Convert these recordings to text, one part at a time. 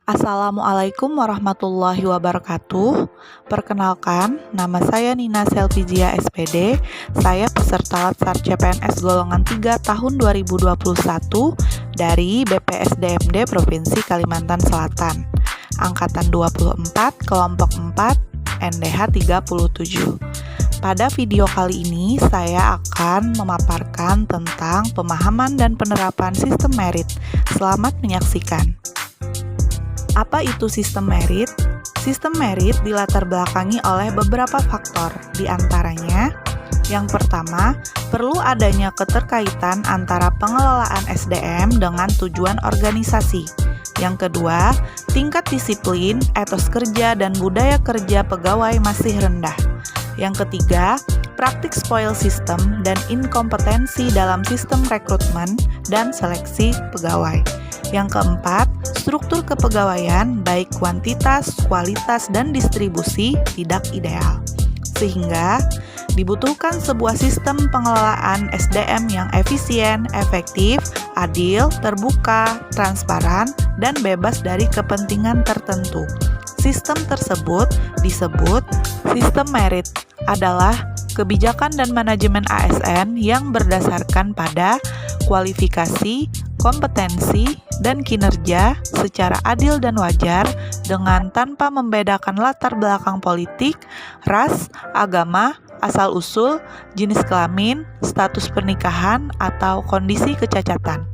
Assalamualaikum warahmatullahi wabarakatuh. Perkenalkan, nama saya Nina Selvizia SPD. Saya peserta Latsar CPNS golongan 3 tahun 2021 dari BPSDMD Provinsi Kalimantan Selatan. Angkatan 24, kelompok 4, NDH 37. Pada video kali ini, saya akan memaparkan tentang pemahaman dan penerapan sistem merit. Selamat menyaksikan. Apa itu sistem merit? Sistem merit dilatar belakangi oleh beberapa faktor, di antaranya yang pertama, perlu adanya keterkaitan antara pengelolaan SDM dengan tujuan organisasi. Yang kedua, tingkat disiplin, etos kerja, dan budaya kerja pegawai masih rendah. Yang ketiga, praktik spoil system dan inkompetensi dalam sistem rekrutmen dan seleksi pegawai. Yang keempat, struktur kepegawaian baik kuantitas, kualitas, dan distribusi tidak ideal. Sehingga dibutuhkan sebuah sistem pengelolaan SDM yang efisien, efektif, adil, terbuka, transparan, dan bebas dari kepentingan tertentu. Sistem tersebut disebut sistem merit, adalah kebijakan dan manajemen ASN yang berdasarkan pada kualifikasi, kompetensi, dan kinerja secara adil dan wajar dengan tanpa membedakan latar belakang politik, ras, agama, asal-usul, jenis kelamin, status pernikahan, atau kondisi kecacatan.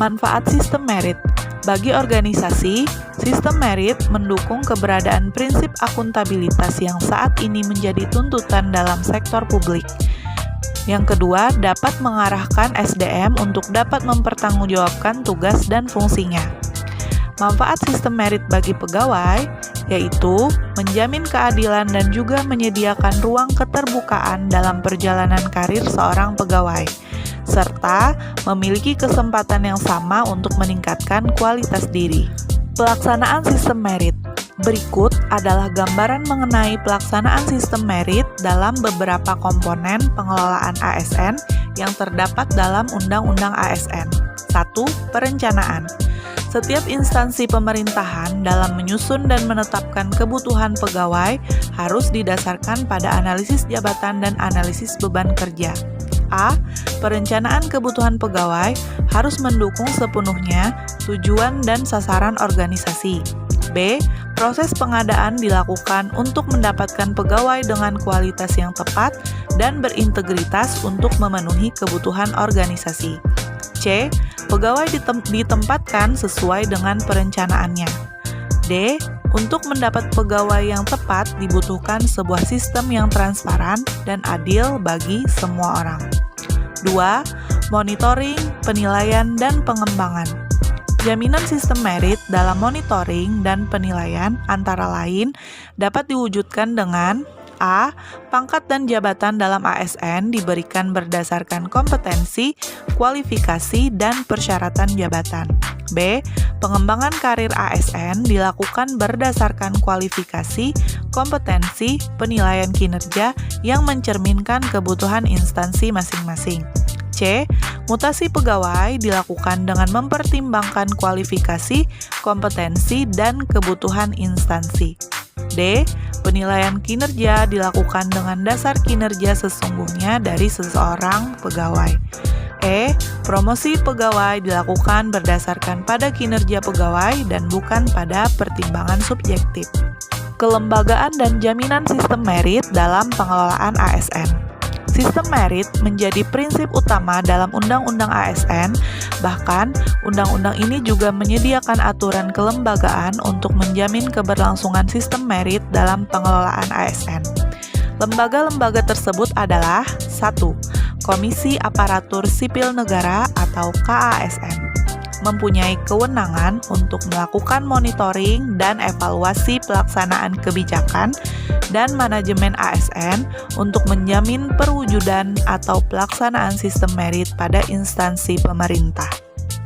Manfaat sistem merit. Bagi organisasi, sistem merit mendukung keberadaan prinsip akuntabilitas yang saat ini menjadi tuntutan dalam sektor publik. Yang kedua, dapat mengarahkan SDM untuk dapat mempertanggungjawabkan tugas dan fungsinya. Manfaat sistem merit bagi pegawai yaitu menjamin keadilan dan juga menyediakan ruang keterbukaan dalam perjalanan karir seorang pegawai, serta memiliki kesempatan yang sama untuk meningkatkan kualitas diri. Pelaksanaan sistem merit. Berikut adalah gambaran mengenai pelaksanaan sistem merit dalam beberapa komponen pengelolaan ASN yang terdapat dalam Undang-Undang ASN. 1. Perencanaan. Setiap instansi pemerintahan dalam menyusun dan menetapkan kebutuhan pegawai harus didasarkan pada analisis jabatan dan analisis beban kerja. A. Perencanaan kebutuhan pegawai harus mendukung sepenuhnya tujuan dan sasaran organisasi. B. Proses pengadaan dilakukan untuk mendapatkan pegawai dengan kualitas yang tepat dan berintegritas untuk memenuhi kebutuhan organisasi. C. Pegawai ditempatkan sesuai dengan perencanaannya. D. Untuk mendapat pegawai yang tepat dibutuhkan sebuah sistem yang transparan dan adil bagi semua orang. 2. Monitoring, penilaian, dan pengembangan. Jaminan sistem merit dalam monitoring dan penilaian antara lain dapat diwujudkan dengan A. Pangkat dan jabatan dalam ASN diberikan berdasarkan kompetensi, kualifikasi, dan persyaratan jabatan. B. Pengembangan karir ASN dilakukan berdasarkan kualifikasi, kompetensi, penilaian kinerja yang mencerminkan kebutuhan instansi masing-masing. C. Mutasi pegawai dilakukan dengan mempertimbangkan kualifikasi, kompetensi, dan kebutuhan instansi. D. Penilaian kinerja dilakukan dengan dasar kinerja sesungguhnya dari seseorang pegawai. E. Promosi pegawai dilakukan berdasarkan pada kinerja pegawai dan bukan pada pertimbangan subjektif. Kelembagaan dan jaminan sistem merit dalam pengelolaan ASN. Sistem merit menjadi prinsip utama dalam Undang-Undang ASN, bahkan undang-undang ini juga menyediakan aturan kelembagaan untuk menjamin keberlangsungan sistem merit dalam pengelolaan ASN. Lembaga-lembaga tersebut adalah 1. Komisi Aparatur Sipil Negara atau KASN. Mempunyai kewenangan untuk melakukan monitoring dan evaluasi pelaksanaan kebijakan dan manajemen ASN untuk menjamin perwujudan atau pelaksanaan sistem merit pada instansi pemerintah.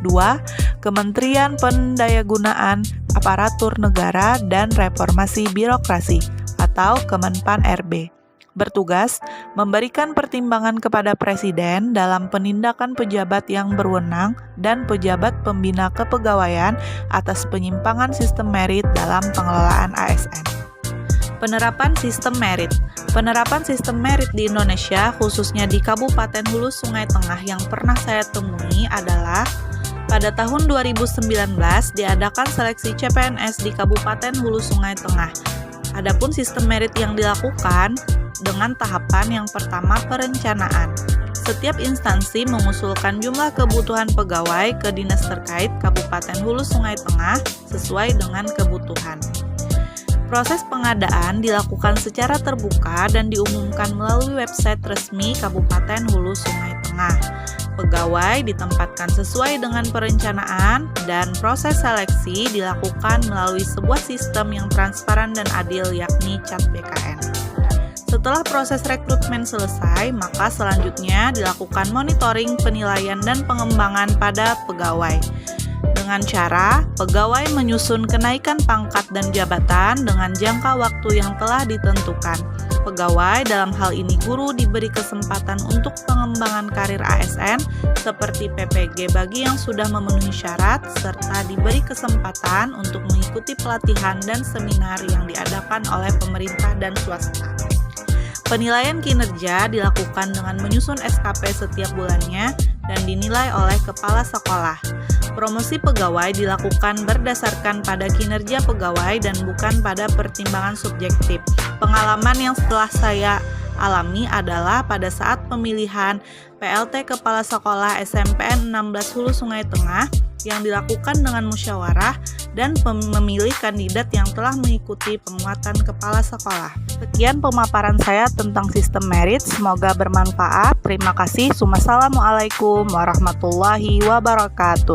2. Kementerian Pendayagunaan Aparatur Negara dan Reformasi Birokrasi atau Kemenpan RB. bertugas memberikan pertimbangan kepada Presiden dalam penindakan pejabat yang berwenang dan pejabat pembina kepegawaian atas penyimpangan sistem merit dalam pengelolaan ASN. Penerapan sistem merit. Penerapan sistem merit di Indonesia, khususnya di Kabupaten Hulu Sungai Tengah yang pernah saya temui adalah pada tahun 2019 diadakan seleksi CPNS di Kabupaten Hulu Sungai Tengah. Adapun sistem merit yang dilakukan dengan tahapan yang pertama perencanaan. Setiap instansi mengusulkan jumlah kebutuhan pegawai ke dinas terkait Kabupaten Hulu Sungai Tengah sesuai dengan kebutuhan. Proses pengadaan dilakukan secara terbuka dan diumumkan melalui website resmi Kabupaten Hulu Sungai Tengah. Pegawai ditempatkan sesuai dengan perencanaan dan proses seleksi dilakukan melalui sebuah sistem yang transparan dan adil yakni CAT BKN. Setelah proses rekrutmen selesai, maka selanjutnya dilakukan monitoring, penilaian, dan pengembangan pada pegawai. Dengan cara, pegawai menyusun kenaikan pangkat dan jabatan dengan jangka waktu yang telah ditentukan. Pegawai, dalam hal ini guru, diberi kesempatan untuk pengembangan karir ASN seperti PPG bagi yang sudah memenuhi syarat, serta diberi kesempatan untuk mengikuti pelatihan dan seminar yang diadakan oleh pemerintah dan swasta. Penilaian kinerja dilakukan dengan menyusun SKP setiap bulannya dan dinilai oleh kepala sekolah. Promosi pegawai dilakukan berdasarkan pada kinerja pegawai dan bukan pada pertimbangan subjektif. Pengalaman yang setelah saya alami adalah pada saat pemilihan PLT Kepala Sekolah SMPN 16 Hulu Sungai Tengah yang dilakukan dengan musyawarah dan memilih kandidat yang telah mengikuti penguatan kepala sekolah. Sekian pemaparan saya tentang sistem merit, semoga bermanfaat. Terima kasih. Wassalamualaikum warahmatullahi wabarakatuh.